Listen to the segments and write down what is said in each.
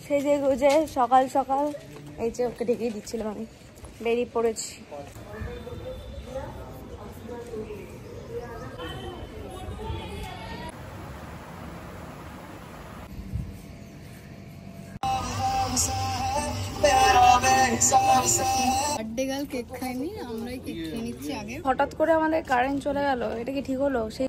সেজে গুজে সকাল সকাল এই যে ওকে ঢেকেই দিচ্ছিলাম আমি, বেরিয়ে পড়েছি। হঠাৎ করে আমাদের কারেন্ট চলে গেল, এটা কি ঠিক হলো? সেই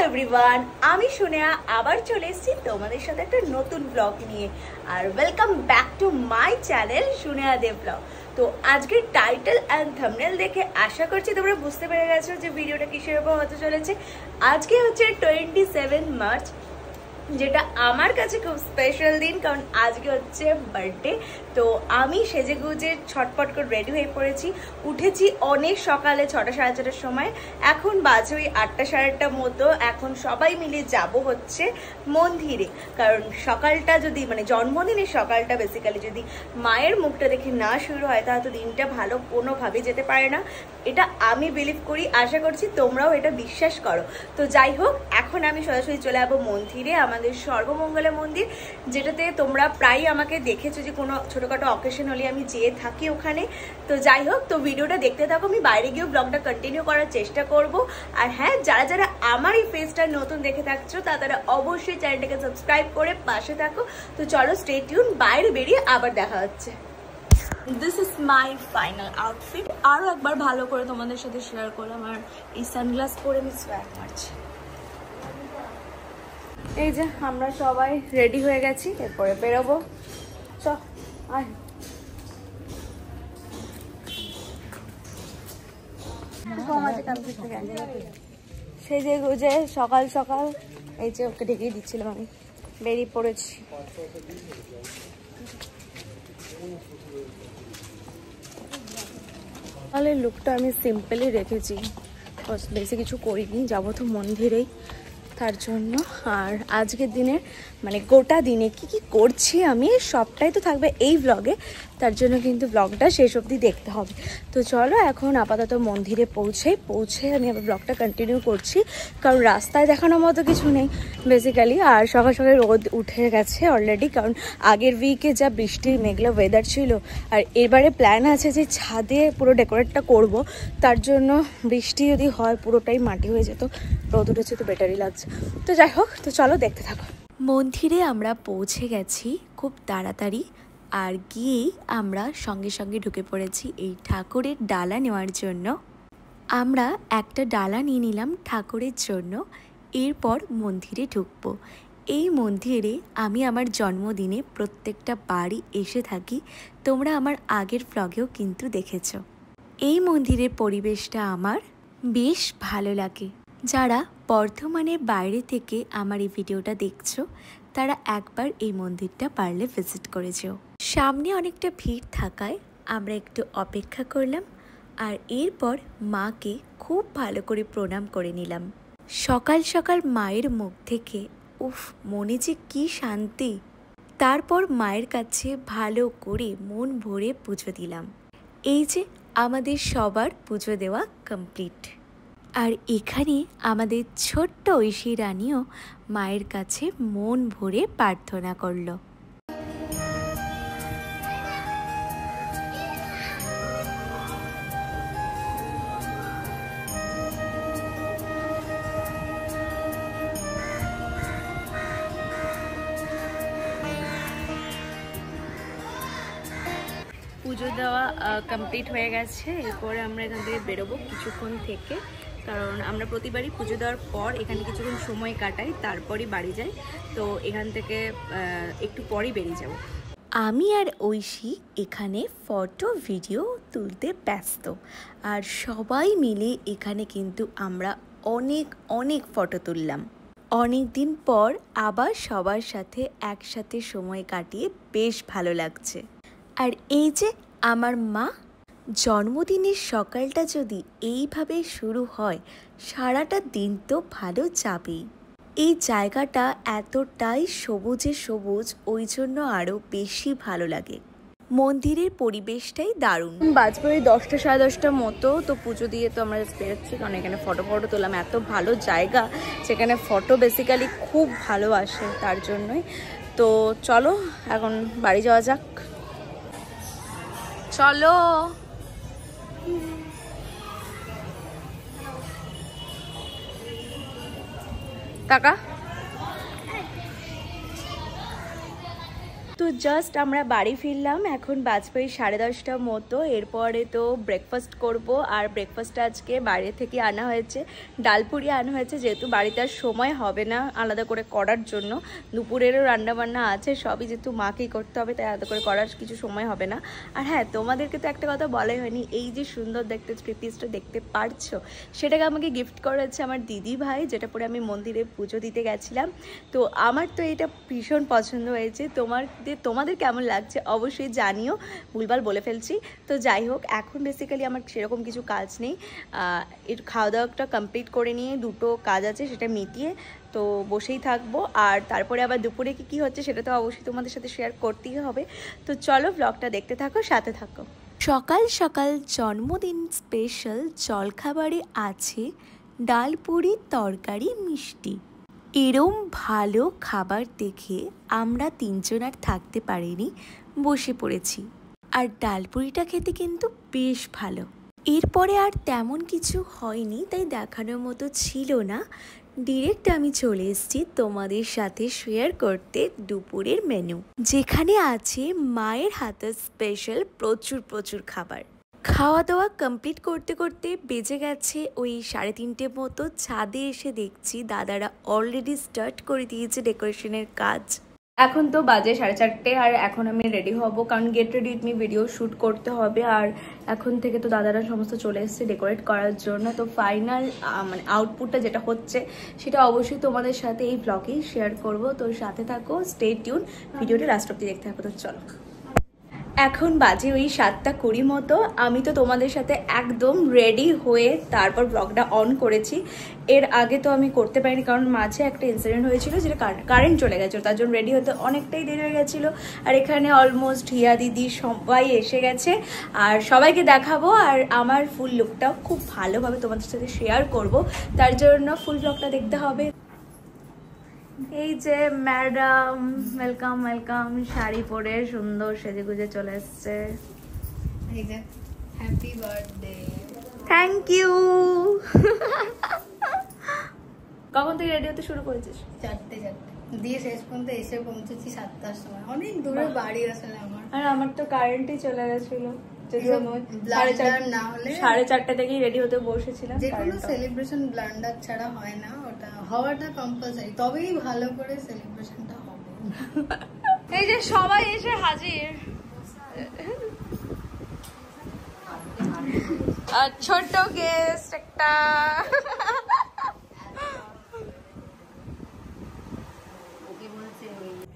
এভরিওয়ান, আমি সোনিয়া আবার চলে এসেছি তোমাদের সাথে একটা নতুন ব্লগ নিয়ে। আর welcome back to my channel Sonia De blog. তো আজকের টাইটেল অ্যান্ড থাম্বনেল দেখে আশা করছি তোমরা বুঝতে পেরে গেছো যে ভিডিওটা কিসের উপর হতে চলেছে। আজকে হচ্ছে 27 মার্চ, যেটা আমার কাছে খুব স্পেশাল দিন, কারণ আজকে হচ্ছে বার্থডে। তো আমি সেজে গুজে ছটপট করে রেডি হয়ে পড়েছি। উঠেছি অনেক সকালে 6টা সাড়ে 6টার সময়, এখন বাজে ওই 8টা সাড়ে 8টার মতো। এখন সবাই মিলে যাব হচ্ছে মন্দিরে, কারণ সকালটা যদি মানে জন্মদিনের সকালটা বেসিক্যালি যদি মায়ের মুখটা দেখে না শুরু হয় তাহলে তো দিনটা ভালো কোনোভাবে যেতে পারে না। এটা আমি বিলিভ করি, আশা করছি তোমরাও এটা বিশ্বাস করো। তো যাই হোক, এখন আমি সরাসরি চলে যাবো মন্দিরে, আমাদের সর্বমঙ্গলা মন্দির, যেটাতে তোমরা প্রায় আমাকে দেখেছো যে কোনো ছোটোখাটো অকেশন হলে আমি যেয়ে থাকি ওখানে। তো যাই হোক, তো ভিডিওটা দেখতে থাকো, আমি বাইরে গিয়েও ব্লগটা কন্টিনিউ করার চেষ্টা করব। আর হ্যাঁ, যারা যারা আমার এই ফেসটা নতুন দেখে থাকছো তারা অবশ্যই চ্যানেলটাকে সাবস্ক্রাইব করে পাশে থাকো। তো চলো স্টে টিউন, বাইরে বেরিয়ে আবার দেখা হচ্ছে। This is my final outfit. আরও একবার ভালো করে তোমাদের সাথে শেয়ার করলাম। আর এই সানগ্লাস পরে আমি সোয়াগ মারছি। এই যে আমরা সবাই রেডি হয়ে গেছি, এরপরে বেরোবো। চ আয়। সেজে গুজে সকাল সকাল এই যে ওকে ঢেকেই দিচ্ছিলাম আমি, বেরিয়ে পড়েছি। তাহলে লুকটা আমি সিম্পলি রেখেছি, বেশি কিছু করিনি, যাবো তো মন্দিরেই তার জন্য। আর আজকের দিনের মানে গোটা দিনে কি কি করছি আমি সবটাই তো থাকবে এই ব্লগে, তার জন্য কিন্তু ব্লগটা শেষ অবধি দেখতে হবে। তো চলো এখন আপাতত মন্দিরে পৌঁছে আমি আবার ব্লগটা কন্টিনিউ করছি, কারণ রাস্তায় দেখানোর মতো কিছু নেই বেসিক্যালি। আর সকাল সকাল রোদ উঠে গেছে অলরেডি, কারণ আগের উইকে যা বৃষ্টির মেঘলা ওয়েদার ছিল। আর এবারে প্ল্যান আছে যে ছাদে পুরো ডেকোরেটটা করব, তার জন্য বৃষ্টি যদি হয় পুরোটাই মাটি হয়ে যেত, রোদ উঠেছে তো বেটারই লাগছে। তো যাই হোক, তো চলো দেখতে থাকো। মন্দিরে আমরা পৌঁছে গেছি খুব তাড়াতাড়ি, আর গিয়েই আমরা সঙ্গে সঙ্গে ঢুকে পড়েছি এই ঠাকুরের ডালা নেওয়ার জন্য। আমরা একটা ডালা নিয়ে নিলাম ঠাকুরের জন্য, এরপর মন্দিরে ঢুকবো। এই মন্দিরে আমি আমার জন্মদিনে প্রত্যেকটা বাড়ি এসে থাকি, তোমরা আমার আগের ব্লগেও কিন্তু দেখেছো। এই মন্দিরের পরিবেশটা আমার বেশ ভালো লাগে। যারা বর্ধমানের বাইরে থেকে আমার এই ভিডিওটা দেখছো তারা একবার এই মন্দিরটা পারলে ভিজিট করে যেও। সামনে অনেকটা ভিড় থাকায় আমরা একটু অপেক্ষা করলাম, আর এরপর মাকে খুব ভালো করে প্রণাম করে নিলাম। সকাল সকাল মায়ের মুখ থেকে উফ, মনে যে কি শান্তি। তারপর মায়ের কাছে ভালো করে মন ভরে পুজো দিলাম। এই যে আমাদের সবার পুজো দেওয়া কমপ্লিট। আর এখানে আমাদের ছোট্ট ঐশী রানীও মায়ের কাছে মন ভরে প্রার্থনা করলো। পুজো দেওয়া কমপ্লিট হয়ে গেছে, এরপরে আমরা এখান থেকে বেরোবো কিছুক্ষণ থেকে, কারণ আমরা প্রতিবারই পুজো দেওয়ার পর এখানে কিছুক্ষণ সময় কাটাই, তারপরই বাড়ি যাই। তো এখান থেকে একটু পরই বেরিয়ে যাব। আমি আর ঐশী এখানে ফটো ভিডিও তুলতে ব্যস্ত, আর সবাই মিলে এখানে কিন্তু আমরা অনেক অনেক ফটো তুললাম। অনেক দিন পর আবার সবার সাথে একসাথে সময় কাটিয়ে বেশ ভালো লাগছে। আর এই যে আমার মা, জন্মদিনের সকালটা যদি এইভাবে শুরু হয় সারাটা দিন তো ভালো যাবেই। এই জায়গাটা এতটাই সবুজে সবুজ, ওই জন্য আরও বেশি ভালো লাগে। মন্দিরের পরিবেশটাই দারুণ। বাজবে ওই 10টা সাড়ে 10টার মতো। তো পুজো দিয়ে তো আমরা বেরোচ্ছি, কারণ এখানে ফটো তুললাম। এত ভালো জায়গা সেখানে ফটো বেসিক্যালি খুব ভালো আসে, তার জন্যই। তো চলো এখন বাড়ি যাওয়া যাক, চলো। টাকা তো জাস্ট আমরা বাড়ি ফিরলাম, এখন বাজবে 10:30টার মতো। এরপরে তো ব্রেকফাস্ট করব, আর ব্রেকফাস্ট আজকে বাইরে থেকে আনা হয়েছে, ডালপুরি আনা হয়েছে, যেহেতু বাড়িতে আর সময় হবে না আলাদা করে করার জন্য। দুপুরেরও রান্নাবান্না আছে, সবই যেহেতু মাকেই করতে হবে, তাই আলাদা করে করার কিছু সময় হবে না। আর হ্যাঁ, তোমাদেরকে তো একটা কথা বলাই হয়নি, এই যে সুন্দর দেখতে থ্রি পিসটা দেখতে পারছো, সেটাকে আমাকে গিফট করেছে আমার দিদি ভাই, যেটা পরে আমি মন্দিরে পুজো দিতে গেছিলাম। তো আমার তো এটা ভীষণ পছন্দ হয়েছে। তোমাদের কেমন লাগছে অবশ্যই জানিও, ভুলভাল বলে ফেলছি। তো যাই হোক, এখন বেসিক্যালি আমার সেরকম কিছু কাজ নেই, এর খাওয়া দাওয়াটা কমপ্লিট করে নিয়ে দুটো কাজ আছে, সেটা মিটিয়ে তো বসেই থাকবো। আর তারপরে আবার দুপুরে কি হচ্ছে সেটা তো অবশ্যই তোমাদের সাথে শেয়ার করতেই হবে। তো চলো ব্লগটা দেখতে থাকো, সাথে থাকো। সকাল সকাল জন্মদিন স্পেশাল জলখাবারে আছে ডাল পুরি, তরকারি, মিষ্টি। এরম ভালো খাবার দেখে আমরা তিনজন আর থাকতে পারিনি, বসে পড়েছি। আর ডালপুরিটা খেতে কিন্তু বেশ ভালো। এরপরে আর তেমন কিছু হয়নি, তাই দেখানোর মতো ছিল না। ডিরেক্ট আমি চলে এসেছি তোমাদের সাথে শেয়ার করতে দুপুরের মেনু, যেখানে আছে মায়ের হাতের স্পেশাল প্রচুর খাবার। খাওয়া দাওয়া কমপ্লিট করতে করতে বেজে গেছে ওই 3:30 মতো। ছাদে এসে দেখছি দাদারা অলরেডি স্টার্ট করে দিয়েছে ডেকোরেশনের কাজ। এখন তো বাজে 4:30, আর এখন আমি রেডি হব, কারণ get ready with me video shoot করতে হবে। আর এখন থেকে তো দাদারা সমস্ত চলে এসছে ডেকোরেট করার জন্য। তো ফাইনাল মানে আউটপুটটা যেটা হচ্ছে সেটা অবশ্যই তোমাদের সাথে এই ব্লগেই শেয়ার করব। তো সাথে থাকো, স্টে টিউন, ভিডিওটা লাস্ট অব্দি দেখতে থাকো। তো চলো, এখন বাজে ওই 7:20 মতো। আমি তো তোমাদের সাথে একদম রেডি হয়ে তারপর ব্লগটা অন করেছি। এর আগে তো আমি করতে পারিনি, কারণ মাঝে একটা ইনসিডেন্ট হয়েছিল, যেটা কারেন্ট চলে গেছিলো, তার জন্য রেডি হতে অনেকটাই দেরি হয়ে গেছিলো। আর এখানে অলমোস্ট হিয়া দিদি সবাই এসে গেছে, আর সবাইকে দেখাবো। আর আমার ফুল লুকটাও খুব ভালোভাবে তোমাদের সাথে শেয়ার করব, তার জন্য ফুল ব্লগটা দেখতে হবে। এই যে ম্যাডাম, ওয়েলকাম ওয়েলকাম, শাড়ি পরে সুন্দর সেজে গুজে চলে এসছে। এই যে হ্যাপি বার্থডে। Thank you. কখন থেকে রেডি হতে শুরু করেছিস? 4টে দিয়ে শেষ পর্যন্ত এসে পৌঁছেছি 7টার সময়। অনেক দূরে বাড়ি আসলে আমার। আর আমার তো কারেন্টই চলে গেছিল, যদিও আমি 4:30 থেকেই রেডি হতে বসেছিলাম। যে কোনো সেলিব্রেশন ব্লান্ডার ছাড়া হয় না, ওটা হওয়াটা কম্পালসারি, তবেই ভালো করে সেলিব্রেশনটা হবে। এই যে সবাই এসে হাজির। আর ছোট গেস্ট একটা।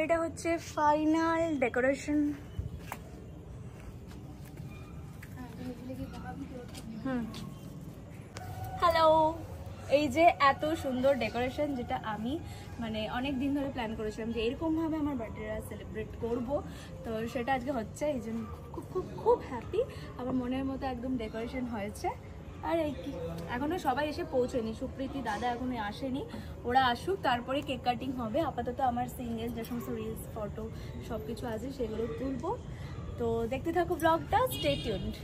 এটা হচ্ছে ফাইনাল ডেকোরেশন। হ্যালো, এই যে এত সুন্দর ডেকোরেশন, যেটা আমি মানে অনেক দিন ধরে প্ল্যান করেছিলাম যে এরকমভাবে আমার বার্থডেটা সেলিব্রেট করব। তো সেটা আজকে হচ্ছে, এই জন্য খুব খুব খুব হ্যাপি। আমার মনের মতো একদম ডেকোরেশন হয়েছে। আর এই কি, এখনও সবাই এসে পৌঁছয়নি, সুপ্রীতি দাদা এখনো আসেনি, ওরা আসুক তারপরে কেক কাটিং হবে। আপাতত আমার সিঙ্গেল যে সমস্ত রিলস, ফটো সব কিছু আছে সেগুলো তুলবো। তো দেখতে থাকো ব্লগটা, স্টে টিউনড।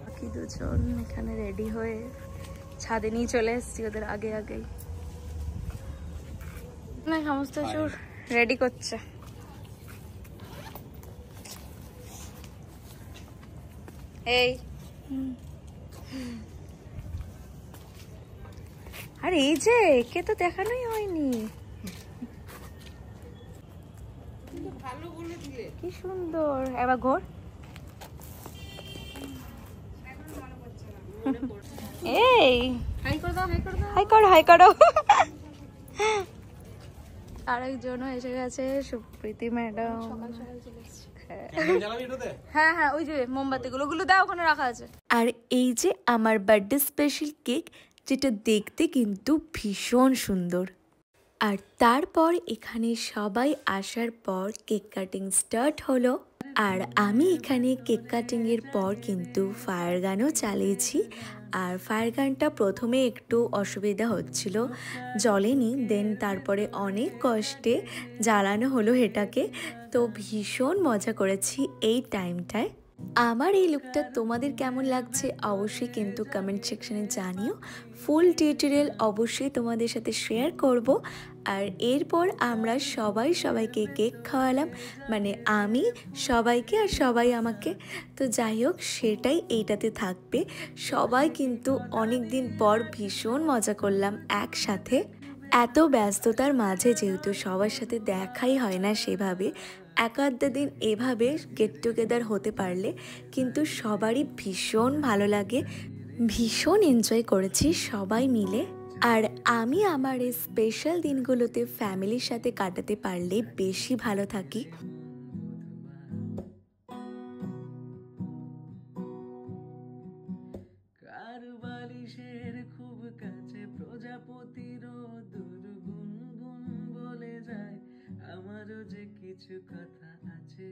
বাকি দুজন এখানে রেডি হয়ে ছাদে নিয়ে চলে এসেছি ওদের আগেই না, সমস্ত কিছু রেডি করছে। এই আর এই যে একে তো দেখানোই হয়নি, কি সুন্দর। এবার ঘোর। এই হাই করো। আরেকজনও এসে গেছে, সুপ্রীতি ম্যাডাম। হ্যাঁ, ওই যে মোমবাতি গুলো দাও, ওখানে রাখা আছে। আর এই যে আমার বার্থডে স্পেশাল কেক, যেটা দেখতে কিন্তু ভীষণ সুন্দর। আর তারপর এখানে সবাই আসার পর কেক কাটিং স্টার্ট হলো। আর আমি এখানে কেক কাটিংয়ের পর কিন্তু ফায়ার গানও চালিয়েছি। আর ফায়ার গানটা প্রথমে একটু অসুবিধা হচ্ছিল, জ্বলেনি, দেন তারপরে অনেক কষ্টে জ্বালানো হলো এটাকে। তো ভীষণ মজা করেছি এই টাইমটায়। আমার এই লুকটা তোমাদের কেমন লাগছে অবশ্যই কিন্তু কমেন্ট সেকশনে জানিও। ফুল টিউটোরিয়াল অবশ্যই তোমাদের সাথে শেয়ার করব। আর এরপর আমরা সবাইকে কেক খাওয়ালাম, মানে আমি সবাইকে আর সবাই আমাকে। তো যাই হোক, সেটাই এইটাতে থাকবে। সবাই কিন্তু অনেক দিন পর ভীষণ মজা করলাম একসাথে। এত ব্যস্ততার মাঝে যেহেতু সবার সাথে দেখাই হয় না সেভাবে, এক আধটা দিন এভাবে গেট টুগেদার হতে পারলে কিন্তু সবারই ভীষণ ভালো লাগে। ভীষণ এনজয় করেছি সবাই মিলে। আর আমি আমার এই স্পেশাল দিনগুলোতে ফ্যামিলির সাথে কাটাতে পারলে বেশি ভালো থাকি। খুব কাছে প্রজাপতির দুর্গুনগুন বলে যায়, আমারও যে কিছু কথা আছে।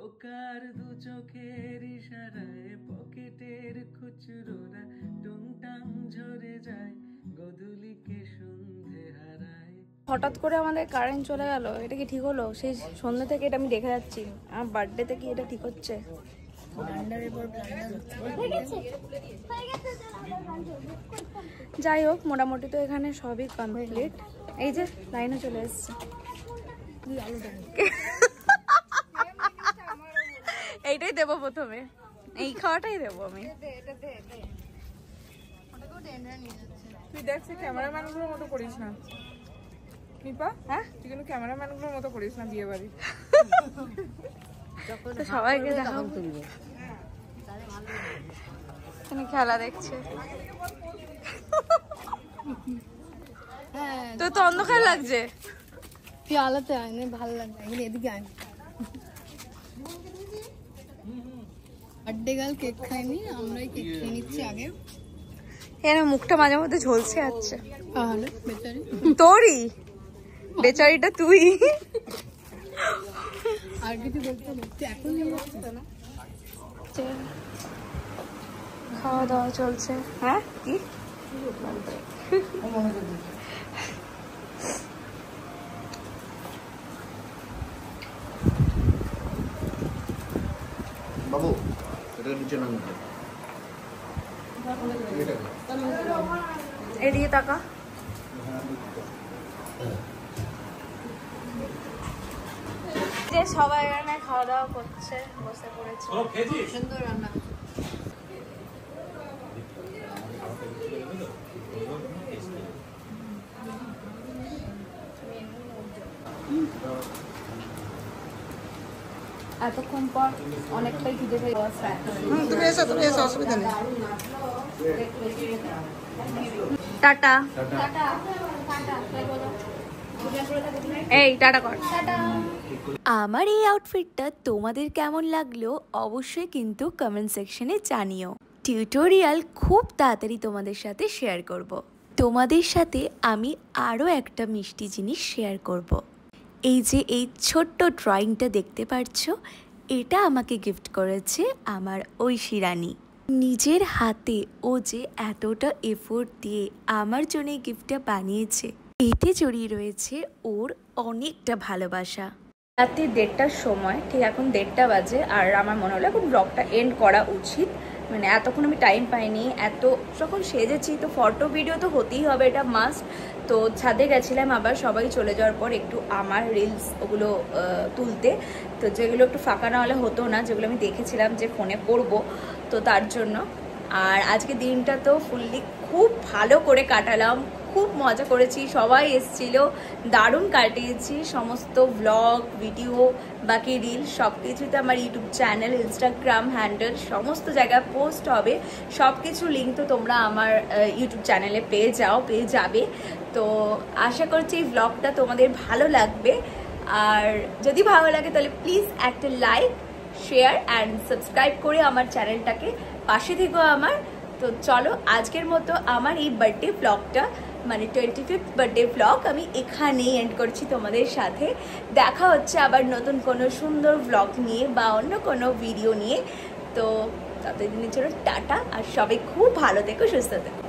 ওকার দু চোখের ইশারায় পকেটের খুচরোরা টুংটাং ঝরে যায়, গধূলিকে সন্ধে হারায়। হঠাৎ করে আমাদের কারেন্ট চলে গেল, এটা কি ঠিক হলো? সেই সন্ধ্যা থেকে এটা আমি দেখে যাচ্ছি, আমার বার্থডেতে কি এটা ঠিক হচ্ছে? যাই হোক, মোটামুটি তো এখানে সবই কমপ্লিট। এই যে লাইনে চলে এসছে, এইটাই দেবো প্রথমে, এই খাওয়াটাই দেবো আমি। তুই দেখছি ক্যামেরাম্যান গুলোর মতো করিস না নিপা, হ্যাঁ তুই কিন্তু ক্যামেরাম্যান গুলোর মতো করিস না বিয়ে বাড়ি। সবাইকে দেখাবো, খেলা দেখছে। তো তো অন্ধকার লাগছে, তুই আলাতে আয় না, ভালো লাগবে। এদিকে আয়, বার্থডে গার্ল কেক খাইনি, আমরাই কেক খেয়ে নিচ্ছি আগে। এর মুখটা মাঝে মধ্যে ঝলসে যাচ্ছে। তাহলে বেচারি তোরই, বেচারিটা তুই। আর কিছু বলতে বলতে এখন না, খাওয়া দাওয়া চলছে। হ্যাঁ কি বাবু, এটা নিচে নামবে। এদিকে তাকা। যে সবাই এখানে খাওয়া দাওয়া করছে, বসে পড়েছে। সুন্দর রান্না। এতক্ষণ পর অনেকটাই খিদে পেয়ে গেছে। তুমি এসো, অসুবিধা নেই। টাটা। এই টাটা কর। আমার এই আউটফিটটা তোমাদের কেমন লাগলো অবশ্যই কিন্তু কমেন্ট সেকশনে জানিও। টিউটোরিয়াল খুব তাড়াতাড়ি তোমাদের সাথে শেয়ার করব। তোমাদের সাথে আমি আরও একটা মিষ্টি জিনিস শেয়ার করব। এই যে এই ছোট্ট ড্রয়িংটা দেখতে পাচ্ছো, এটা আমাকে গিফট করেছে আমার ঐশী রানী। নিজের হাতে ও যে এতটা এফোর্ট দিয়ে আমার জন্য এই গিফটটা বানিয়েছে, এতে জড়িয়ে রয়েছে ওর অনেকটা ভালোবাসা। রাত্রি 1:30টার সময়, ঠিক এখন 1:30 বাজে, আর আমার মনে হলো এখন ব্লগটা এন্ড করা উচিত। মানে এতক্ষণ আমি টাইম পাইনি, এত যখন সেজেছি তো ফটো ভিডিও তো হতেই হবে, এটা মাস্ট। তো ছাদে গেছিলাম আবার সবাই চলে যাওয়ার পর একটু আমার রিলস ওগুলো তুলতে, তো যেগুলো একটু ফাঁকা না হলে হতো না, যেগুলো আমি দেখেছিলাম যে ফোনে করব, তো তার জন্য। আর আজকে দিনটা তো ফুললি খুব ভালো করে কাটালাম, খুব মজা করেছি, সবাই এসেছিল, দারুণ কাটিয়েছি। সমস্ত ব্লগ ভিডিও বাকি রিল সব কিছুতে আমার ইউটিউব চ্যানেল, ইনস্টাগ্রাম হ্যান্ডেল সমস্ত জায়গায় পোস্ট হবে। সব কিছু লিঙ্ক তো তোমরা আমার ইউটিউব চ্যানেলে পেয়ে যাবে। তো আশা করছি এই ব্লগটা তোমাদের ভালো লাগবে। আর যদি ভালো লাগে তাহলে প্লিজ একটা লাইক, শেয়ার অ্যান্ড সাবস্ক্রাইব করে আমার চ্যানেলটাকে পাশে থেকো আমার। তো চলো আজকের মতো আমার এই বার্থডে ব্লগটা মানে 25th বার্থডে ব্লগ আমি এখানেই এন্ড করছি তোমাদের সাথে। দেখা হচ্ছে আবার নতুন কোনো সুন্দর ব্লগ নিয়ে বা অন্য কোনো ভিডিও নিয়ে। তো ততদিনের জন্য টাটা, আর সবাই খুব ভালো থেকো, সুস্থ থেকো।